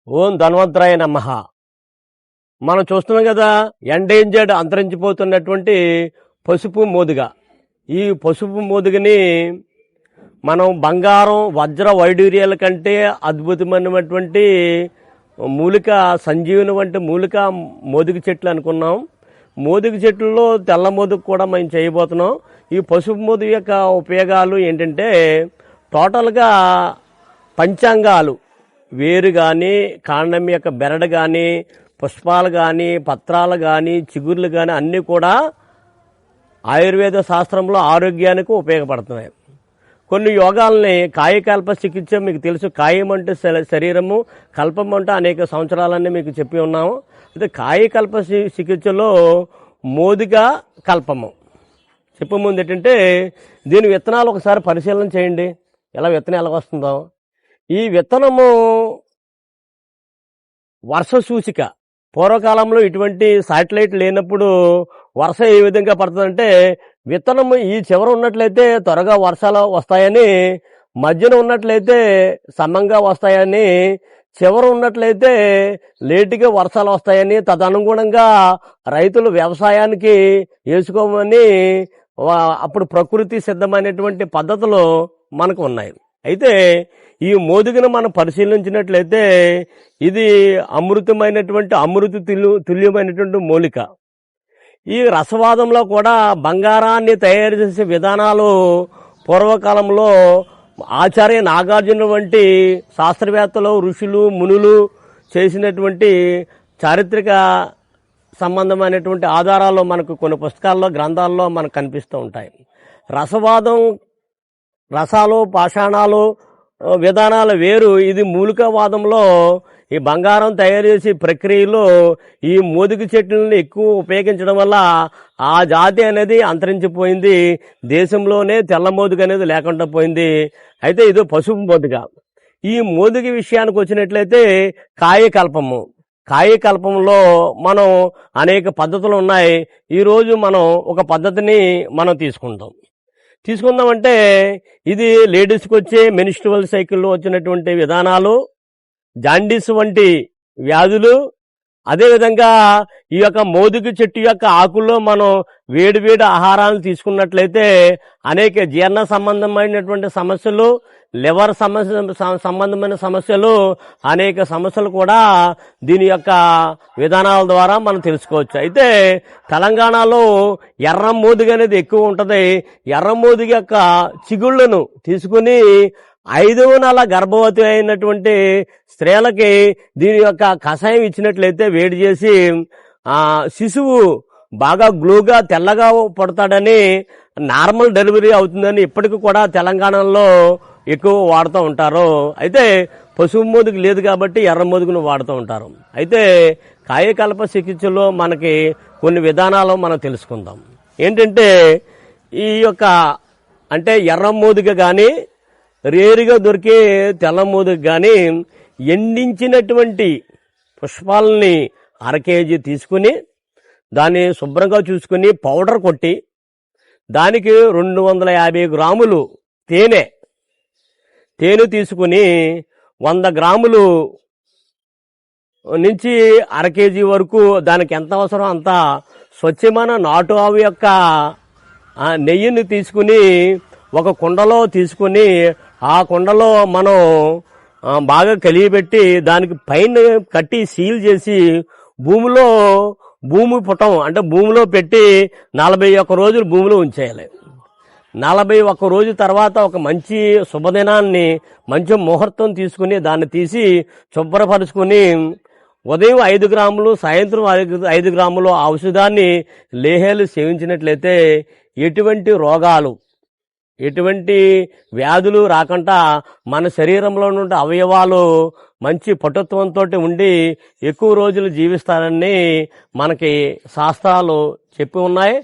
ఓం ధన్వంతరాయ నమః. మనం చూస్తున్నాం కదా, ఎండేంజర్డ్ అంతరించిపోతున్నటువంటి పసుపు మోదుగ. ఈ పసుపు మోదుగని మనం బంగారం వజ్ర వైడూర్యాల కంటే అద్భుతమైనటువంటి మూలిక సంజీవని వంటి మూలిక మోదుగ చెట్లు అనుకున్నాం. మోదుగ చెట్లలో తెల్ల మోదుగ కూడా మనం చేయబోతున్నాం. ఈ పసుపు మోదుగ యొక్క ఉపయోగాలు ఏంటంటే టోటల్గా పంచాంగాలు, వేరు కానీ, కాండం యొక్క బెరడు కానీ, పుష్పాలు కానీ, పత్రాలు కానీ, చిగుర్లు కానీ అన్నీ కూడా ఆయుర్వేద శాస్త్రంలో ఆరోగ్యానికి ఉపయోగపడుతున్నాయి. కొన్ని యోగాలని కాయకల్ప చికిత్స మీకు తెలుసు. కాయం అంటే శరీరము, కల్పం అంటే అనేక సంవత్సరాలన్నీ మీకు చెప్పి ఉన్నాము. అయితే కాయకల్ప చికిత్సలో మోదిక కల్పము చెప్పే ముందు ఏంటంటే దీని విత్తనాలు ఒకసారి పరిశీలన చేయండి, ఎలా విత్తనం ఎలా వస్తుందో. ఈ విత్తనము వర్ష సూచిక. పూర్వకాలంలో ఇటువంటి శాటిలైట్ లేనప్పుడు వర్ష ఏ విధంగా పడుతుందంటే విత్తనము ఈ చివర ఉన్నట్లయితే త్వరగా వర్షాలు వస్తాయని, మధ్యన ఉన్నట్లయితే సమంగా వస్తాయని, చివర ఉన్నట్లయితే లేటుగా వర్షాలు వస్తాయని, తదనుగుణంగా రైతులు వ్యవసాయానికి వేసుకోమని అప్పుడు ప్రకృతి సిద్ధమైనటువంటి పద్ధతులు మనకు ఉన్నాయి. అయితే ఈ మోదుగను మనం పరిశీలించినట్లయితే ఇది అమృతమైనటువంటి తుల్యమైనటువంటి మూలిక. ఈ రసవాదంలో కూడా బంగారాన్ని తయారు చేసే విధానాలు పూర్వకాలంలో ఆచార్య నాగార్జున వంటి శాస్త్రవేత్తలు, ఋషులు, మునులు చేసినటువంటి చారిత్రక సంబంధమైనటువంటి ఆధారాలు మనకు కొన్ని పుస్తకాల్లో, గ్రంథాల్లో మనకు కనిపిస్తూ ఉంటాయి. రసవాదం, రసాలు, పాషాణాలు విధానాలు వేరు. ఇది మూలికవాదంలో ఈ బంగారం తయారు చేసే ప్రక్రియలో ఈ మోదుగ చెట్లను ఎక్కువ ఉపయోగించడం వల్ల ఆ జాతి అనేది అంతరించిపోయింది. దేశంలోనే తెల్ల మోదుగ అనేది లేకుండా పోయింది. అయితే ఇది పసుపు మోదుగ. ఈ మోదుగ విషయానికి వచ్చినట్లయితే కాయకల్పము. కాయకల్పంలో మనం అనేక పద్ధతులు ఉన్నాయి. ఈరోజు మనం ఒక పద్ధతిని మనం తీసుకుందామంటే ఇది లేడీస్కి వచ్చే మెన్స్ట్రువల్ సైకిల్లో వచ్చినటువంటి విధానాలు, జాండీస్ వంటి వ్యాధులు, అదేవిధంగా ఈ యొక్క మోదుగ చెట్టు యొక్క ఆకుల్లో మనం వేడి ఆహారాలను తీసుకున్నట్లయితే అనేక జీర్ణ సంబంధమైనటువంటి సమస్యలు, లివర్ సంబంధమైన సమస్యలు, అనేక సమస్యలు కూడా దీని యొక్క విధానాల ద్వారా మనం తెలుసుకోవచ్చు. అయితే తెలంగాణలో ఎర్ర మోదుగ అనేది ఎక్కువ ఉంటుంది. ఎర్ర మోదుగ యొక్క చిగుళ్లను తీసుకుని 5వ నెల గర్భవతి అయినటువంటి స్త్రీలకి దీని యొక్క కషాయం ఇచ్చినట్లయితే వేడి చేసి శిశువు బాగా గ్లూగా తెల్లగా పడతాడని, నార్మల్ డెలివరీ అవుతుందని ఇప్పటికి కూడా తెలంగాణలో ఎక్కువ వాడుతూ ఉంటారు. అయితే పసుపు మోదుగు లేదు కాబట్టి ఎర్ర మోదుగును వాడుతూ ఉంటారు. అయితే కాయకల్ప చికిత్సలో మనకి కొన్ని విధానాలు మనం తెలుసుకుందాం. ఏంటంటే ఈ యొక్క అంటే ఎర్ర మోదుగ కానీ, రేరుగా దొరికే తెల్ల మోదుగ కానీ ఎండించినటువంటి పుష్పాలని 1/2 kg తీసుకుని దాన్ని శుభ్రంగా చూసుకుని పౌడర్ కొట్టి దానికి 250 గ్రాములు తేనె తీసుకుని 100 గ్రాములు నుంచి 1/2 kg వరకు దానికి ఎంత అవసరం అంత స్వచ్ఛమైన నాటు ఆవు యొక్క నెయ్యిని తీసుకుని ఒక కుండలో తీసుకుని ఆ కుండలో మనం బాగా కలియబెట్టి దానికి పైన కట్టి సీల్ చేసి భూమి పుటం అంటే భూమిలో పెట్టి 41 రోజులు భూమిలో ఉంచేయాలి. 41 రోజు తర్వాత ఒక మంచి శుభదినాన్ని, మంచి ముహూర్తం తీసుకుని దాన్ని తీసి శుభ్రపరుచుకుని ఉదయం 5 గ్రాములు, సాయంత్రం 5 గ్రాములు ఔషధాన్ని లేహేలు సేవించినట్లయితే ఎటువంటి రోగాలు, ఎటువంటి వ్యాధులు రాకుండా మన శరీరంలో నుండి అవయవాలు మంచి పటుత్వంతో ఉండి ఎక్కువ రోజులు జీవిస్తారని మనకి శాస్త్రాలు చెప్పి ఉన్నాయి.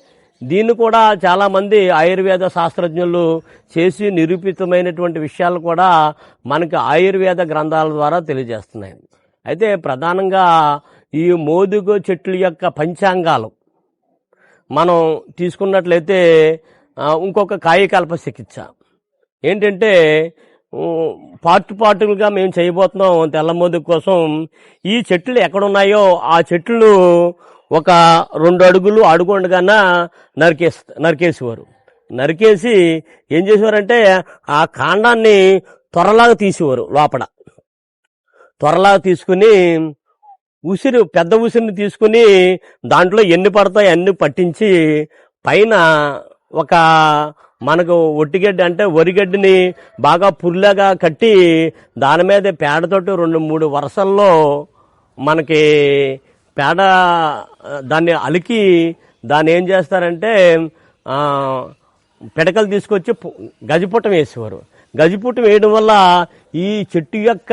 దీన్ని కూడా చాలా మంది ఆయుర్వేద శాస్త్రజ్ఞులు చేసి నిరూపితమైనటువంటి విషయాలు కూడా మనకి ఆయుర్వేద గ్రంథాల ద్వారా తెలియజేస్తున్నాయి. అయితే ప్రధానంగా ఈ మోదుగ చెట్ల యొక్క పంచాంగాలు మనం తీసుకున్నట్లయితే ఇంకొక కాయకల్ప చికిత్స ఏంటంటే పార్టులుగా మేము చేయబోతున్నాం తెల్లమోదుగు కోసం. ఈ చెట్లు ఎక్కడున్నాయో ఆ చెట్లు ఒక 2 అడుగులు అడుగు ఉండగానే నరికేసేవారు. నరికేసి ఏం చేసేవారంటే ఆ కాండాన్ని త్వరలాగా తీసేవారు. లోపల త్వరలాగా తీసుకుని పెద్ద ఉసిరిని తీసుకుని దాంట్లో ఎన్ని పడతాయి అన్ని పట్టించి పైన ఒక మనకు ఒట్టిగడ్డి అంటే వరిగడ్డిని బాగా పుల్లాగా కట్టి దాని మీద పేడతోటి 2-3 వరుసల్లో మనకి పేడ దాన్ని అలికి దాన్ని ఏం చేస్తారంటే పిడకలు తీసుకొచ్చి గజిపుట్టం వేసేవారు. గజిపుట్టం వేయడం వల్ల ఈ చెట్టు యొక్క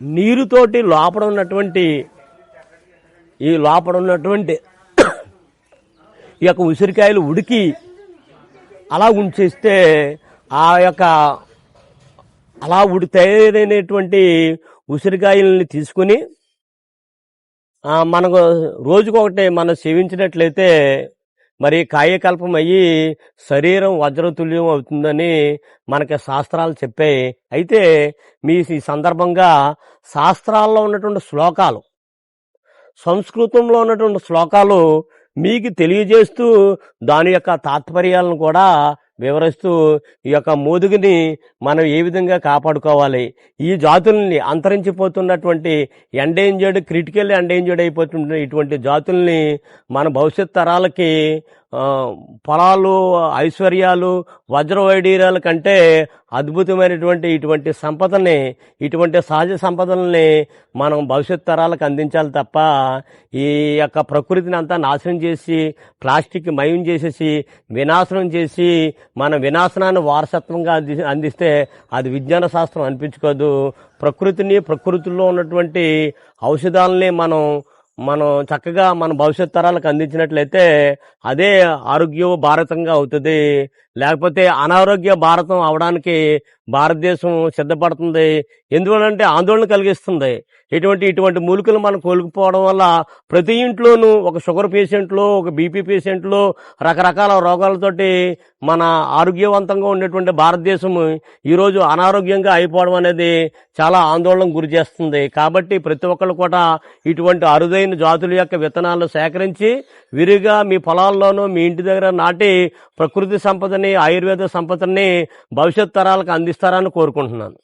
నీరుతోటి లోపల ఉన్నటువంటి ఈ యొక్క ఉసిరికాయలు ఉడికి అలా ఉంచేస్తే ఆ యొక్క అలా తయారైనటువంటి ఉసిరికాయలని తీసుకుని మనకు రోజుకొకటి మనం సేవించినట్లయితే మరి కాయకల్పం అయ్యి శరీరం వజ్రతుల్యం అవుతుందని మనకి శాస్త్రాలు చెప్పాయి. అయితే ఈ సందర్భంగా శాస్త్రాల్లో ఉన్నటువంటి శ్లోకాలు, సంస్కృతంలో ఉన్నటువంటి శ్లోకాలు మీకు తెలియజేస్తూ దాని యొక్క తాత్పర్యాలను కూడా వివరిస్తూ ఈ యొక్క మోదుగుని మనం ఏ విధంగా కాపాడుకోవాలి, ఈ జాతుల్ని అంతరించిపోతున్నటువంటి క్రిటికల్ ఎండేంజర్డ్ అయిపోతున్న ఇటువంటి జాతుల్ని మన భవిష్యత్ తరాలకి పొలాలు, ఐశ్వర్యాలు, వజ్రవైడీర్యాల కంటే అద్భుతమైనటువంటి ఇటువంటి సహజ సంపదల్ని మనం భవిష్యత్ తరాలకు అందించాలి తప్ప ఈ యొక్క ప్రకృతిని అంతా నాశనం చేసి ప్లాస్టిక్ మయం చేసేసి వినాశనం చేసి మన వినాశనాన్ని వారసత్వంగా అందిస్తే అది విజ్ఞాన శాస్త్రం అనిపించుకోదు. ప్రకృతిలో ఉన్నటువంటి ఔషధాలని మనం చక్కగా మన భవిష్యత్ తరాలకు అందించినట్లయితే అదే ఆరోగ్య భారతంగా అవుతుంది. లేకపోతే అనారోగ్య భారతం అవడానికి భారతదేశం సిద్ధపడుతుంది. ఎందువల్లంటే ఆందోళన కలిగిస్తుంది. ఇటువంటి మూలికలు మనం కోల్పోవడం వల్ల ప్రతి ఇంట్లోనూ ఒక షుగర్ పేషెంట్లు, ఒక బీపీ పేషెంట్లు, రకరకాల రోగాలతోటి మన ఆరోగ్యవంతంగా ఉండేటువంటి భారతదేశం ఈరోజు అనారోగ్యంగా అయిపోవడం అనేది చాలా ఆందోళనకు గురి చేస్తుంది. కాబట్టి ప్రతి ఒక్కళ్ళు కూడా ఇటువంటి అరుదైన జాతుల యొక్క విత్తనాలు సేకరించి విరిగా మీ పొలాల్లోనూ మీ ఇంటి దగ్గర నాటి ప్రకృతి సంపదని, ఆయుర్వేద సంపదని భవిష్యత్ తరాలకు అందిస్తారని కోరుకుంటున్నాను.